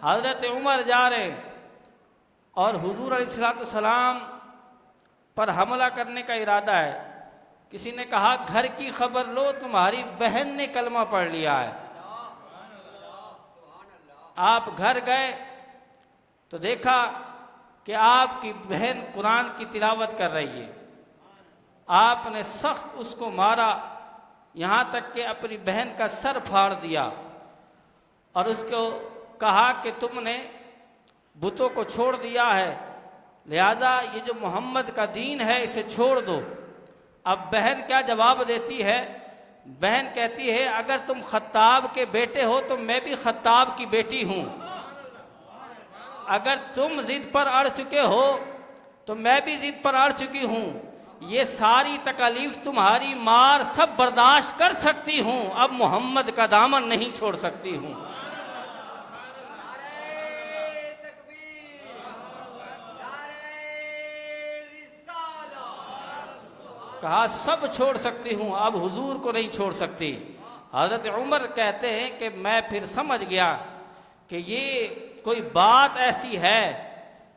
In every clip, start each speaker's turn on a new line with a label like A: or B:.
A: हज़रत उमर जा रहे और हुजूर अलैहिस्सलाम पर हमला करने का इरादा है। किसी ने कहा घर की खबर लो, तुम्हारी बहन ने कलमा पढ़ लिया है। आप घर गए तो देखा कि आपकी बहन कुरान की तिलावत कर रही है। आपने सख्त उसको मारा, यहाँ तक कि अपनी बहन का सर फाड़ दिया और उसको कहा कि तुमने बुतों को छोड़ दिया है, लिहाजा ये जो मोहम्मद का दीन है इसे छोड़ दो। अब बहन क्या जवाब देती है? बहन कहती है अगर तुम खत्ताब के बेटे हो तो मैं भी खत्ताब की बेटी हूँ। अगर तुम जिद पर अड़ चुके हो तो मैं भी जिद पर अड़ चुकी हूँ। ये सारी तकलीफ तुम्हारी मार सब बर्दाश्त कर सकती हूँ, अब मोहम्मद का दामन नहीं छोड़ सकती हूँ। कहा सब छोड़ सकती हूँ, अब हुजूर को नहीं छोड़ सकती। हज़रत उमर कहते हैं कि मैं फिर समझ गया कि ये कोई बात ऐसी है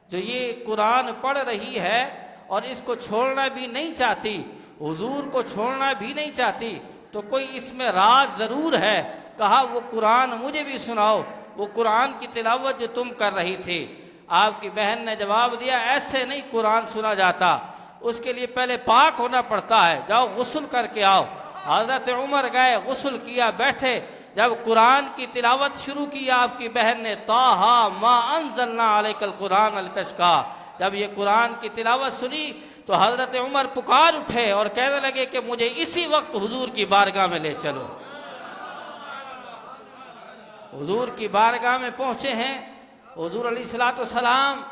A: जो ये कुरान पढ़ रही है और इसको छोड़ना भी नहीं चाहती, हुजूर को छोड़ना भी नहीं चाहती, तो कोई इसमें राज ज़रूर है। कहा वो कुरान मुझे भी सुनाओ, वो कुरान की तिलावत जो तुम कर रही थी। आपकी बहन ने जवाब दिया ऐसे नहीं कुरान सुना जाता, उसके लिए पहले पाक होना पड़ता है, जाओ गुस्ल करके आओ। हज़रत उमर गए, गुस्ल किया, बैठे, जब कुरान की तिलावत शुरू की आपकी बहन ने, ताहा मा अंज़लना अलैकल कुरान लितश्का, जब ये कुरान की तिलावत सुनी तो हज़रत उमर पुकार उठे और कहने लगे कि मुझे इसी वक्त हुजूर की बारगाह में ले चलो। हुजूर की बारगाह में पहुँचे हैं। हुजूर अलैहिस्सलाम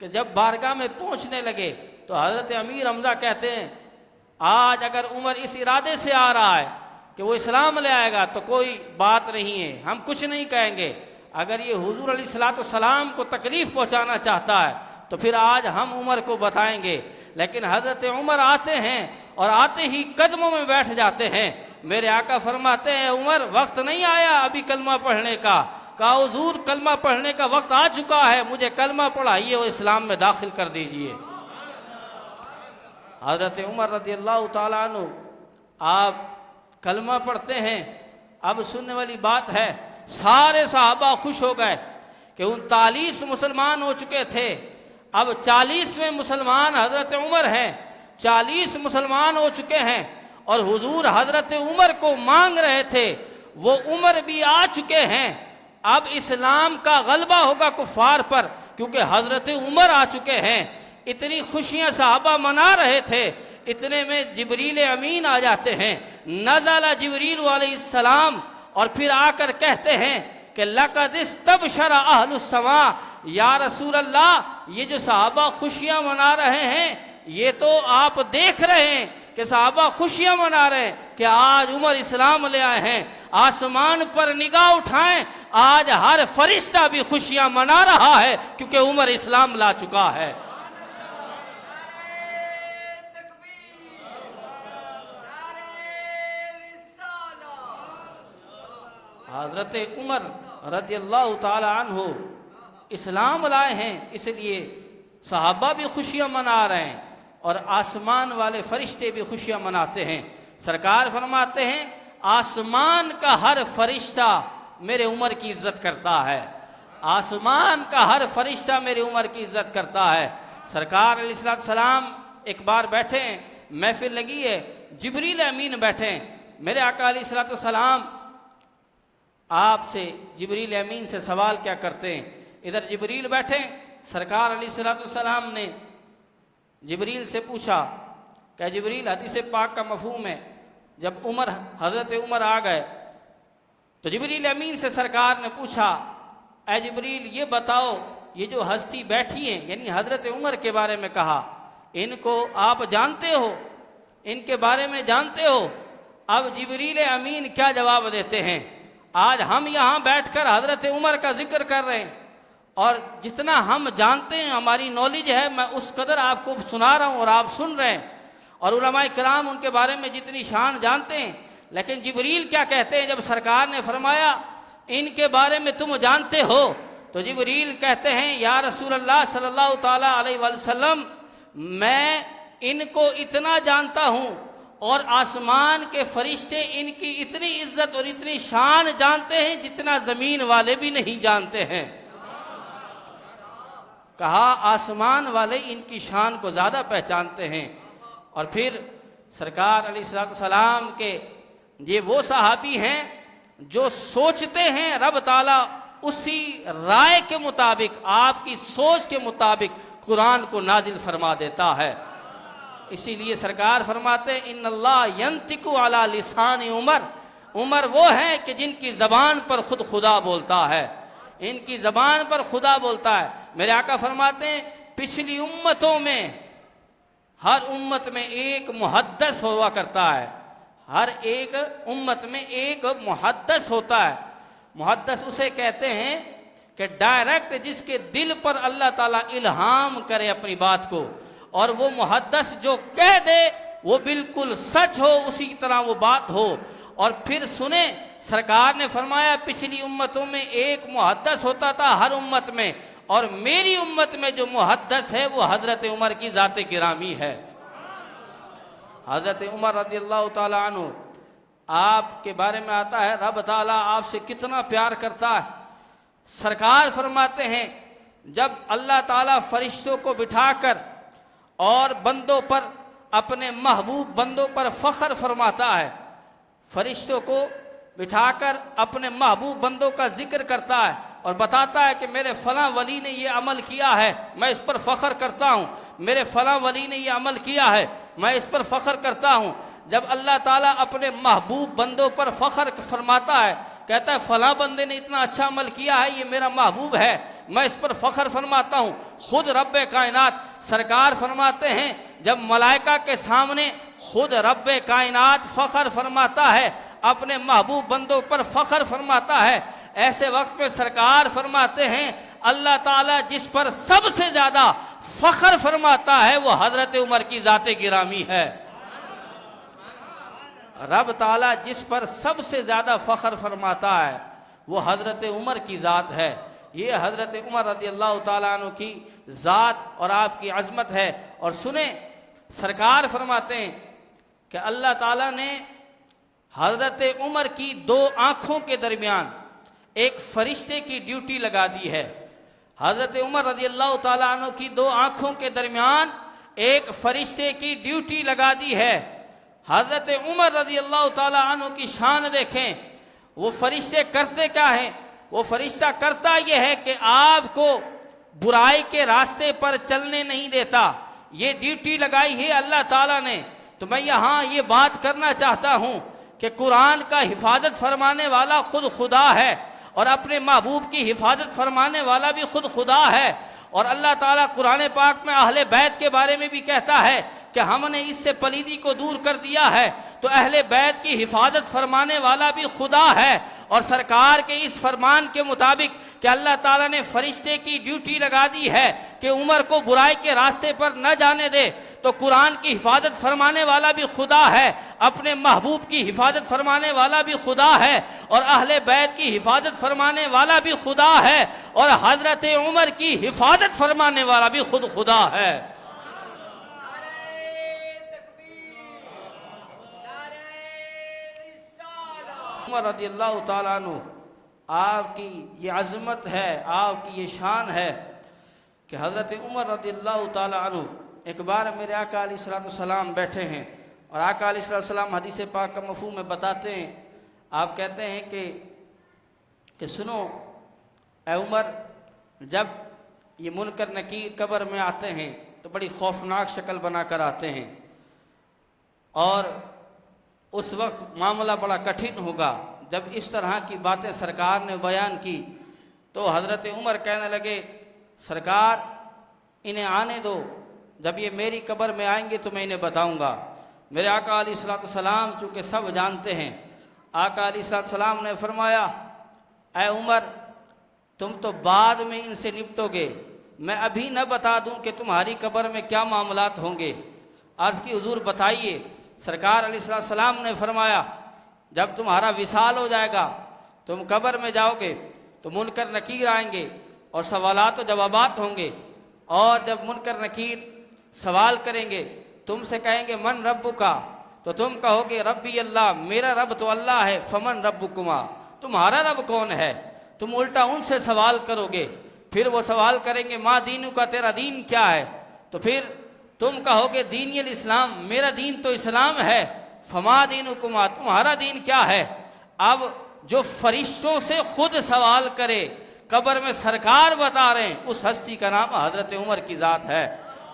A: के जब बारगाह में पहुँचने लगे तो हज़रत अमीर हमज़ा कहते हैं आज अगर उमर इस इरादे से आ रहा है कि वो इस्लाम ले आएगा तो कोई बात नहीं है, हम कुछ नहीं कहेंगे। अगर ये हुजूर अलैहिस्सलाम को तकलीफ़ पहुंचाना चाहता है तो फिर आज हम उमर को बताएंगे। लेकिन हज़रत उमर आते हैं और आते ही कदमों में बैठ जाते हैं। मेरे आका फरमाते हैं उमर वक्त नहीं आया अभी कलमा पढ़ने का। कहा हुजूर कलमा पढ़ने का वक्त आ चुका है, मुझे कलमा पढ़ाइए और इस्लाम में दाखिल कर दीजिए। हज़रत उमर रज़ियल्लाहु ताला अन्हु आप कलमा पढ़ते हैं। अब सुनने वाली बात है, सारे सहाबा खुश हो गए कि 39 मुसलमान हो चुके थे, अब 40वें मुसलमान हज़रत उमर हैं। 40 मुसलमान हो चुके हैं और हुजूर हज़रत उमर को मांग रहे थे, वो उमर भी आ चुके हैं। अब इस्लाम का गलबा होगा कुफ़ार पर क्योंकि हज़रत उमर आ चुके हैं। इतनी खुशियां सहाबा मना रहे थे, इतने में जिब्रील अमीन आ जाते हैं। नज़ला जिब्रील अलैहिस्सलाम और फिर आकर कहते हैं कि लक़द इस्तबशरा अहलुस समा, या रसूल अल्लाह ये जो सहाबा खुशियां मना रहे हैं ये तो आप देख रहे हैं कि सहाबा खुशियां मना रहे हैं कि आज उमर इस्लाम ले आए हैं। आसमान पर निगाह उठाएं, आज हर फरिश्ता भी खुशियां मना रहा है क्योंकि उमर इस्लाम ला चुका है। हज़रत उमर रज़ियल्लाहु ताला अन्हु इस्लाम लाए हैं, इसलिए सहाबा भी खुशियां मना रहे हैं और आसमान वाले फरिश्ते भी खुशियां मनाते हैं। सरकार फरमाते हैं आसमान का हर फरिश्ता मेरे उमर की इज्जत करता है, आसमान का हर फरिश्ता मेरे उमर की इज्जत करता है। सरकार अलैहिस्सलाम एक बार बैठे, महफिल लगी है, जिब्रील अमीन बैठे। मेरे आका अलैहिस्सलाम आपसे जिब्रील अमीन से सवाल क्या करते हैं। इधर जिब्रील बैठे, सरकार अलैहिस्सलाम ने जिब्रील से पूछा क्या जिब्रील हदीस पाक का मफहूम है, जब उमर हज़रत उमर आ गए तो जिब्रील अमीन से सरकार ने पूछा ऐ जिब्रील ये बताओ ये जो हस्ती बैठी है यानी हज़रत उमर के बारे में कहा, इनको आप जानते हो, इनके बारे में जानते हो। अब जिब्रील अमीन क्या जवाब देते हैं। आज हम यहाँ बैठकर हज़रत उमर का जिक्र कर रहे हैं और जितना हम जानते हैं हमारी नॉलेज है मैं उस कदर आपको सुना रहा हूँ और आप सुन रहे हैं। और उलमाए किराम उनके बारे में जितनी शान जानते हैं। लेकिन जिब्रील क्या कहते हैं जब सरकार ने फरमाया इनके बारे में तुम जानते हो? तो जिब्रील कहते हैं या रसूल अल्लाह सल्लल्लाहु ताला अलैहि वसल्लम, मैं इनको इतना जानता हूँ और आसमान के फरिश्ते इनकी इतनी इज्जत और इतनी शान जानते हैं जितना ज़मीन वाले भी नहीं जानते हैं। कहा आसमान वाले इनकी शान को ज़्यादा पहचानते हैं। और फिर सरकार अलैहिस्सलाम के ये वो सहाबी हैं जो सोचते हैं रब ताला उसी राय के मुताबिक, आपकी सोच के मुताबिक कुरान को नाजिल फरमा देता है। इसीलिए सरकार फरमाते इन्नल्लाह यंतिकु अला लिसान उमर, उमर वो है कि जिनकी ज़बान पर खुद खुदा बोलता है, इनकी ज़बान पर खुदा बोलता है। मेरे आका फरमाते हैं पिछली उम्मतों में हर उम्मत में एक मुहद्दस हुआ करता है, हर एक उम्मत में एक मुहद्दस होता है। मुहद्दस उसे कहते हैं कि डायरेक्ट जिसके दिल पर अल्लाह ताला इल्हाम करे अपनी बात को, और वो मुहद्दस जो कह दे वो बिल्कुल सच हो, उसी तरह वो बात हो। और फिर सुने सरकार ने फरमाया पिछली उम्मतों में एक मुहद्दस होता था हर उम्मत में, और मेरी उम्मत में जो मुहद्दस है वो हजरत उमर की ज़ात गिरामी है। हजरत उमर रज़ियल्लाहु ताला अन्हु, आपके बारे में आता है रब ताला आपसे कितना प्यार करता है। सरकार फरमाते हैं जब अल्लाह ताला फरिश्तों को बिठाकर और बंदों पर, अपने महबूब बंदों पर फ़ख्र फरमाता है, फरिश्तों को बिठाकर अपने महबूब बंदों का जिक्र करता है और बताता है कि मेरे फ़लाँ वली ने ये अमल किया है, मैं इस पर फ़ख्र करता हूँ, मेरे फ़लाँ वली ने ये अमल किया है, मैं इस पर फ़ख्र करता हूँ। जब अल्लाह ताला अपने महबूब बंदों पर फ़ख्र फरमाता है, कहता है फ़लाँ बंदे ने इतना अच्छा अमल किया है, ये मेरा महबूब है, मैं इस पर फ़ख्र फरमाता हूँ। खुद रब्बे कायनात सरकार फरमाते हैं जब मलाइका के सामने खुद रब्बे कायनात फ़ख्र फरमाता है, अपने महबूब बंदों पर फ़ख्र फरमाता है, ऐसे वक्त में सरकार फरमाते हैं अल्लाह ताला जिस पर सबसे ज़्यादा फ़ख्र फरमाता है वो हज़रत उमर की ज़ात गिरामी है। रब ताला जिस पर सबसे ज़्यादा फ़ख्र फरमाता है वो हज़रत उमर की ज़ात है। ये हज़रत उमर रज़ियल्लाहु ताला अन्हु की ज़ात और आपकी अज़मत है। और सुने सरकार फरमाते हैं कि अल्लाह ताला ने हज़रत उमर की दो आँखों के दरमियान एक फ़रिश्ते की ड्यूटी लगा दी है। हज़रत उमर रज़ियल्लाहु ताला अन्हु की दो आँखों के दरमियान एक फ़रिश्ते की ड्यूटी लगा दी है। हज़रत उमर रज़ियल्लाहु ताला अन्हु की शान देखें, वो फ़रिश्ते करते क्या हैं? वो फ़रिश्ता करता ये है कि आपको बुराई के रास्ते पर चलने नहीं देता। ये ड्यूटी लगाई है अल्लाह ताला ने। तो मैं यहाँ ये बात करना चाहता हूँ कि कुरान का हिफाजत फरमाने वाला खुद खुदा है और अपने महबूब की हिफाजत फरमाने वाला भी खुद खुदा है। और अल्लाह ताला कुरान पाक में अहले बैत के बारे में भी कहता है कि हमने इससे पलीदी को दूर कर दिया है। तो अहले बैत की हिफाजत फरमाने वाला भी खुदा है। और सरकार के इस फरमान के मुताबिक कि अल्लाह ताला ने फरिश्ते की ड्यूटी लगा दी है कि उमर को बुराई के रास्ते पर न जाने दे, तो कुरान की हिफाजत फरमाने वाला भी खुदा है, अपने महबूब की हिफाजत फरमाने वाला भी खुदा है, और अहले बैत की हिफाजत फरमाने वाला भी खुदा है, और हजरत उमर की हिफाजत फरमाने वाला भी खुद खुदा है। उमर रज़ियल्लाहु ताला अन्हु, आपकी ये अज़मत है, आपकी ये शान है कि हज़रत उमर रज़ियल्लाहु ताला अन्हु एक बार मेरे आका अलैहिस्सलाम बैठे हैं और आका अलैहिस्सलाम हदीस पाक का मफ़हूम में बताते हैं। आप कहते हैं कि सुनो ए उमर, जब ये मुनकर नकीर कब्र में आते हैं तो बड़ी खौफनाक शक्ल बनाकर आते हैं और उस वक्त मामला बड़ा कठिन होगा। जब इस तरह की बातें सरकार ने बयान की तो हज़रत उमर कहने लगे सरकार इन्हें आने दो, जब ये मेरी कब्र में आएंगे तो मैं इन्हें बताऊंगा। मेरे आका अलैहिस्सलाम चूँकि सब जानते हैं, आका अलैहिस्सलाम ने फरमाया ऐ उमर तुम तो बाद में इनसे निपटोगे, मैं अभी न बता दूं कि तुम्हारी कब्र में क्या मामलात होंगे। अर्ज़ की हुजूर बताइए। सरकार अलैहिस्सलाम ने फरमाया जब तुम्हारा विसाल हो जाएगा तुम कब्र में जाओगे तो मुनकर नकीर आएंगे और सवालात व जवाबात होंगे। और जब मुनकर नकीर सवाल करेंगे, तुमसे कहेंगे मन रब्बुका, तो तुम कहोगे रब्बी अल्लाह, मेरा रब तो अल्लाह है। फमन रब्बुकुमा, तुम्हारा रब कौन है? तुम उल्टा उनसे सवाल करोगे। फिर वो सवाल करेंगे माँ दीनू का, तेरा दीन क्या है? तो फिर तुम कहोगे दीन इस्लाम, मेरा दीन तो इस्लाम है। फमा दीनुकुमा, तुम्हारा दीन क्या है? अब जो फरिश्तों से खुद सवाल करे, कब्र में सरकार बता रहे हैं, उस हस्ती का नाम हजरत उमर की ज़ात है।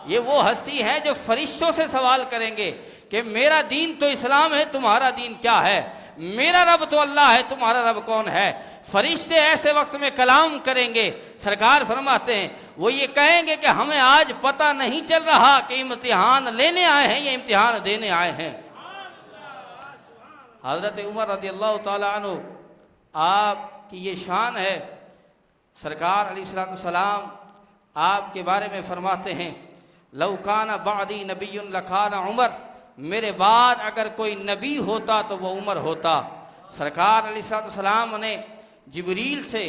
A: ये वो हस्ती है जो फरिश्तों से सवाल करेंगे कि मेरा दीन तो इस्लाम है, तुम्हारा दीन क्या है? मेरा रब तो अल्लाह है, तुम्हारा रब कौन है? फरिश्ते ऐसे वक्त में कलाम करेंगे। सरकार फरमाते हैं वो ये कहेंगे कि हमें आज पता नहीं चल रहा कि इम्तिहान लेने आए हैं या इम्तिहान देने आए हैं। हजरत उमर रज़ियल्लाहु ताला अन्हु आपकी ये शान है। सरकार अलैहिस्सलाम आपके बारे में फरमाते हैं लौकाना बादी नबीयुन लकाना उमर, मेरे बाद अगर कोई नबी होता तो वो उमर होता। सरकार अलैहिस्सलाम ने जिब्रील से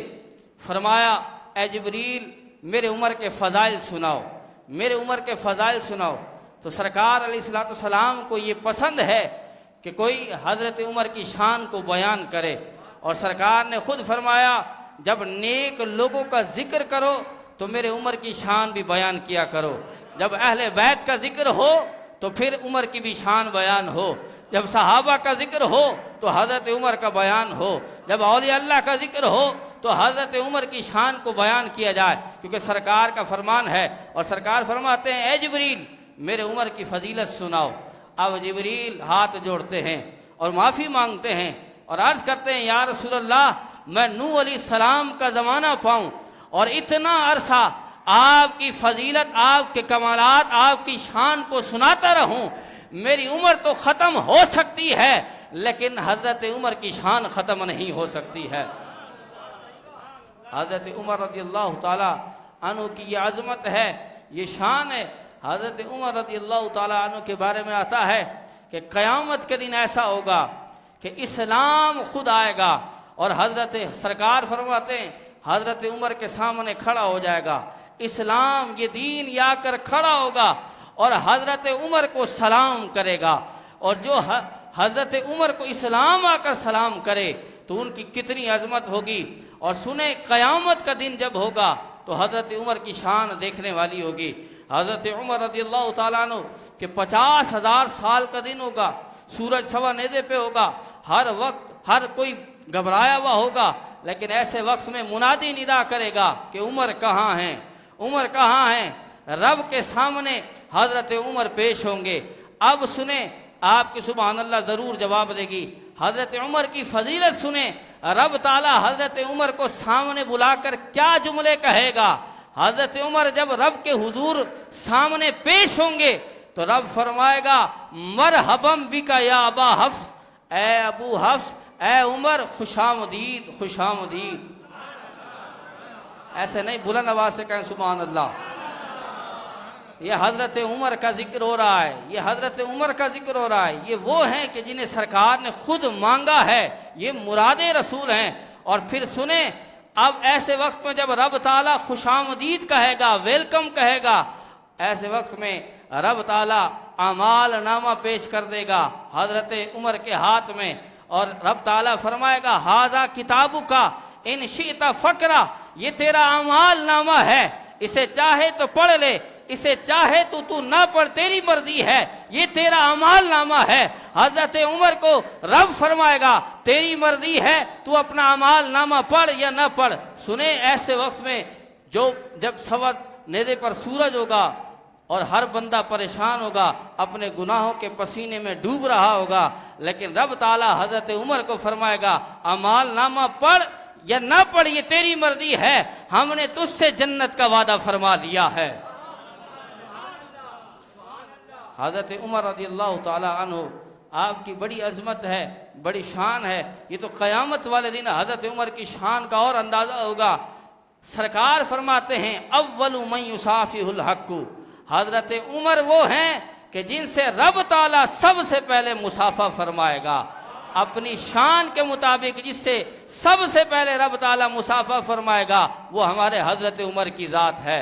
A: फरमाया ए जिब्रील मेरे उमर के फ़ज़ाइल सुनाओ, मेरे उमर के फ़ज़ाइल सुनाओ। तो सरकार अलैहिस्सलाम को ये पसंद है कि कोई हज़रत उमर की शान को बयान करे। और सरकार ने खुद फरमाया जब नेक लोगों का जिक्र करो तो मेरे उमर की शान भी बयान किया करो। जब अहले बैत का जिक्र हो तो फिर उमर की भी शान बयान हो। जब सहाबा का जिक्र हो तो हज़रत उमर का बयान हो। जब औलिया अल्लाह का जिक्र हो तो हज़रत उमर की शान को बयान किया जाए, क्योंकि सरकार का फरमान है। और सरकार फरमाते हैं ए जिब्रील मेरे उमर की फजीलत सुनाओ। अब जिब्रील हाथ जोड़ते हैं और माफ़ी मांगते हैं और अर्ज़ करते हैं या रसूलल्लाह, मैं नूह अलैहिस्सलाम का ज़माना पाऊँ और इतना अरसा आपकी फजीलत, आपके कमालात, आपकी शान को सुनाता रहूं। मेरी उम्र तो ख़त्म हो सकती है लेकिन हज़रत उमर की शान ख़त्म नहीं हो सकती है। हज़रत उमर रज़ियल्लाहु ताला अन्हु की ये अज़मत है, ये शान है। हज़रत उमर रज़ियल्लाहु ताला अन्हु के बारे में आता है कि क़यामत के दिन ऐसा होगा कि इस्लाम खुद आएगा और हज़रत सरकार फरमाते हैं हज़रत उमर के सामने खड़ा हो जाएगा इस्लाम, ये दीन ये आकर खड़ा होगा और हज़रत उमर को सलाम करेगा। और जो हज़रत उमर को इस्लाम आकर सलाम करे तो उनकी कितनी अज़मत होगी। और सुने क़यामत का दिन जब होगा तो हज़रत उमर की शान देखने वाली होगी। हज़रत उमर रज़ियल्लाहु ताला अन्हु के 50,000 साल का दिन होगा, सूरज सवा नेज़े पे होगा, हर वक्त हर कोई घबराया हुआ होगा, लेकिन ऐसे वक्त में मुनादी निदा करेगा कि उमर कहाँ हैं, उमर कहाँ हैं। रब के सामने हज़रत उमर पेश होंगे। अब सुने आपकी सुभान अल्लाह ज़रूर जवाब देगी। हज़रत उमर की फजीलत सुने, रब ताला हज़रत उमर को सामने बुलाकर क्या जुमले कहेगा। हज़रत उमर जब रब के हुजूर सामने पेश होंगे तो रब फरमाएगा मरहबम बिका या अबा हफ्स, ए अबू हफ्स, ए उमर खुशामदीद खुशामदीद। ऐसे नहीं, बुलंद आवाज से कहें सुभान अल्लाह। ये हज़रत उमर का जिक्र हो रहा है, ये हज़रत उमर का जिक्र हो रहा है। ये वो हैं कि जिन्हें सरकार ने खुद मांगा है, ये मुरादे रसूल हैं। और फिर सुने अब ऐसे वक्त में जब रब ताला खुशामदीद कहेगा, वेलकम कहेगा, ऐसे वक्त में रब ताला अमाल नामा पेश कर देगा हज़रत उमर के हाथ में। और रब ताला फरमाएगा हाजा किताबु का इन शीता फ़करा, ये तेरा अमाल नामा है, इसे चाहे तो पढ़ ले, इसे चाहे तो तू ना पढ़, तेरी मर्जी है, ये तेरा अमाल नामा है। हज़रत उमर को रब फरमाएगा तेरी मर्जी है, तू अपना अमाल नामा पढ़ या ना पढ़। सुने ऐसे वक्त में जब सवा नेज़े पर सूरज होगा और हर बंदा परेशान होगा, अपने गुनाहों के पसीने में डूब रहा होगा, लेकिन रब ताला हज़रत उमर को फरमाएगा अमाल नामा पढ़ या ना पढ़, ये तेरी मर्जी है, हमने तुझसे जन्नत का वादा फरमा लिया है। हज़रत उमर रज़ियल्लाहु ताला अन्हु आपकी बड़ी अज़मत है, बड़ी शान है। ये तो क़यामत वाले दिन हज़रत उमर की शान का और अंदाज़ा होगा। सरकार फरमाते हैं अव्वलु मन युसाफ़िहुल हक़्क़ु, हज़रत उमर वो हैं कि जिनसे रब ताला सबसे पहले मुसाफ़ा फरमाएगा। अपनी शान के मुताबिक जिससे सबसे पहले रब ताला मुसाफा फरमाएगा वो हमारे हजरत उमर की ज़ात है।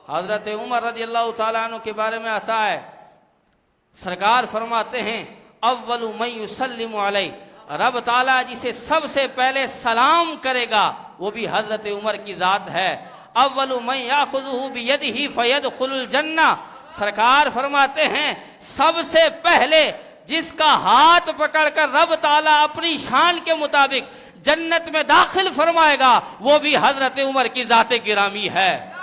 A: हजरत उमर रज़ियल्लाहु ताला अन्हु के बारे में आता है, सरकार फरमाते हैं अव्वलु मन युसल्लिमु अलैहि, रब ताला जिसे सबसे पहले सलाम करेगा वो भी हजरत उमर की ज़ात है। अव्वलु मन याखुज़ुहु बियदिही फयदखुलुल जन्नह, सरकार फरमाते हैं सबसे पहले जिसका हाथ पकड़कर रब ताला अपनी शान के मुताबिक जन्नत में दाखिल फरमाएगा वो भी हजरत उमर की ज़ात गिरामी है।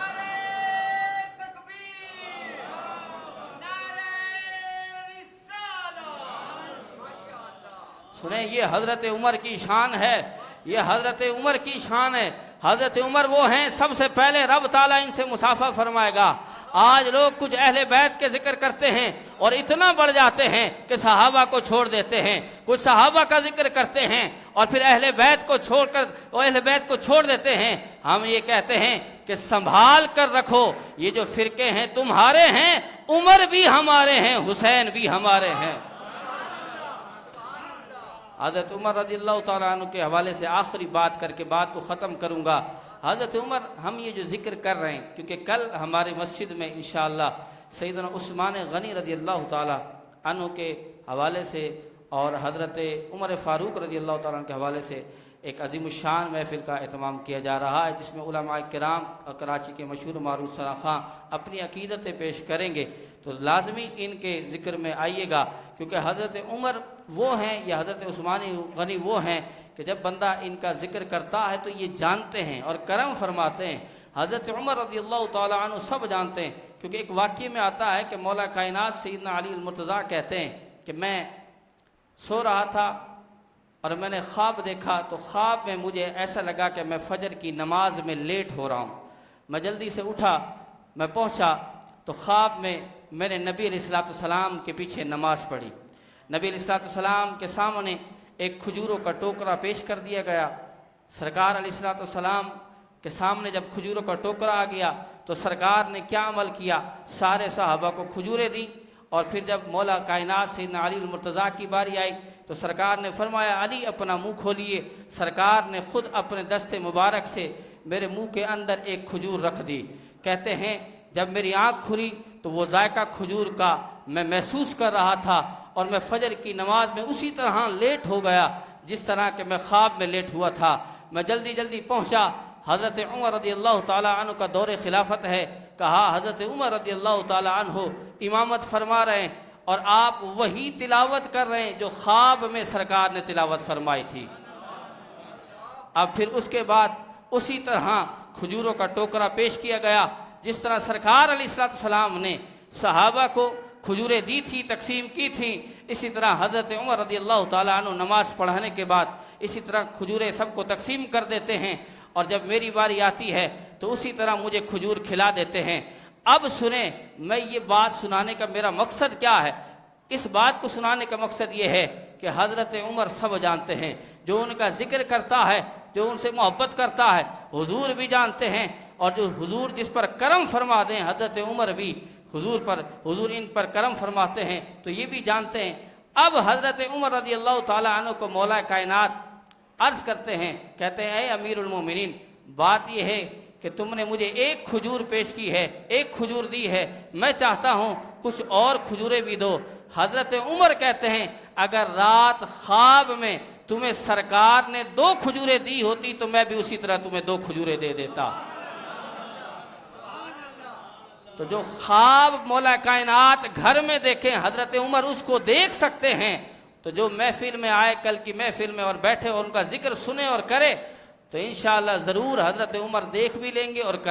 A: सुने, ये हजरत उमर की शान है, ये हजरत उमर की शान है। हजरत उमर वो हैं सबसे पहले रब ताला इनसे मुसाफा फरमाएगा। आज लोग कुछ अहले बैत के जिक्र करते हैं और इतना बढ़ जाते हैं कि सहाबा को छोड़ देते हैं, कुछ सहाबा का जिक्र करते हैं और फिर अहले बैत को छोड़कर अहले बैत को छोड़ देते हैं। हम ये कहते हैं कि संभाल कर रखो, ये जो फिरके हैं तुम्हारे हैं, उमर भी हमारे हैं, हुसैन भी हमारे हैं। हज़रत उमर रज़ियल्लाहु ताला अन्हु के हवाले से आखिरी बात करके बात को ख़त्म करूँगा। हज़रत उमर, हम ये जो ज़िक्र कर रहे हैं क्योंकि कल हमारे मस्जिद में इंशाअल्लाह सैयदना उस्मान गनी रज़ियल्लाहु ताला अन्हु के हवाले से और हज़रत उमर फ़ारूक रज़ियल्लाहु ताला अन्हु के हवाले से एक अज़ीमुश्शान महफ़िल का एहतमाम किया जा रहा है, जिसमें उलमाए किराम और कराची के मशहूर मारूफ सरा खां अपनी अक़ीदतें पेश करेंगे। तो लाजमी इनके ज़िक्र में आइएगा क्योंकि हज़रत उमर वो हैं या हज़रत उस्मान गनी वो हैं कि जब बंदा इनका ज़िक्र करता है तो ये जानते हैं और करम फरमाते हैं। हज़रत उमर रज़ियल्लाहु ताला अन्हु सब जानते हैं क्योंकि एक वाक़ये में आता है कि मौला कायनात सैयदना अली अल-मुर्तज़ा कहते हैं कि मैं सो रहा था और मैंने ख्वाब देखा, तो ख्वाब में मुझे ऐसा लगा कि मैं फ़जर की नमाज में लेट हो रहा हूँ। मैं जल्दी से उठा, मैं पहुँचा तो ख्वाब में मैंने नबी अलैहिस्सलाम के पीछे नमाज़ पढ़ी। नबी अलैहिस्सलाम के सामने एक खजूरों का टोकरा पेश कर दिया गया। सरकार अलैहिस्सलाम के सामने जब खजूरों का टोकरा आ गया तो सरकार ने क्या अमल किया, सारे सहाबा को खजूरें दी और फिर जब मौला कायनात सैयदना अली अल-मुर्तज़ा की बारी आई तो सरकार ने फरमाया अली अपना मुंह खोलिए। सरकार ने खुद अपने दस्ते मुबारक से मेरे मुंह के अंदर एक खजूर रख दी। कहते हैं जब मेरी आँख खुली तो वो जायका खजूर का मैं महसूस कर रहा था और मैं फ़जर की नमाज में उसी तरह लेट हो गया जिस तरह के मैं ख्वाब में लेट हुआ था। मैं जल्दी जल्दी पहुँचा। हज़रत उमर रज़ियल्लाहु ताला अन्हु का दौरे खिलाफत है। कहा हज़रत उमर रज़ियल्लाहु ताला अन्हु इमामत फरमा रहे हैं और आप वही तिलावत कर रहे हैं जो ख्वाब में सरकार ने तिलावत फरमाई थी। अब फिर उसके बाद उसी तरह खजूरों का टोकरा पेश किया गया जिस तरह सरकार अलैहिस्सलाम ने सहाबा को खजूरें दी थी, तकसीम की थी। इसी तरह हज़रत उमर रज़ियल्लाहु ताला अन्हु नमाज़ पढ़ने के बाद इसी तरह खजूरें सबको तकसीम कर देते हैं और जब मेरी बारी आती है तो उसी तरह मुझे खजूर खिला देते हैं। अब सुने, मैं ये बात सुनाने का मेरा मकसद क्या है। इस बात को सुनाने का मकसद ये है कि हज़रत उमर सब जानते हैं, जो उनका जिक्र करता है, जो उनसे मोहब्बत करता है, हुजूर भी जानते हैं और जो हुजूर जिस पर करम फरमा दें, हज़रत उमर भी हुजूर इन पर करम फरमाते हैं तो ये भी जानते हैं। अब हज़रत उमर रज़ियल्लाहु ताला अन्हु को मौला कायनात अर्ज़ करते हैं, कहते हैं ऐ अमीरुल मोमिनीन, बात यह है कि तुमने मुझे एक खजूर पेश की है, एक खजूर दी है, मैं चाहता हूँ कुछ और खजूरें भी दो। हज़रत उमर कहते हैं अगर रात ख्वाब में तुम्हें सरकार ने 2 खजूरें दी होती तो मैं भी उसी तरह तुम्हें 2 खजूरें दे देता। तो जो ख्वाब मौला कायनात घर में देखें हज़रत उमर उसको देख सकते हैं। तो जो महफिल में आए, कल की महफिल में और बैठे और उनका जिक्र सुने और करे तो इंशाअल्लाह ज़रूर हज़रत उमर देख भी लेंगे और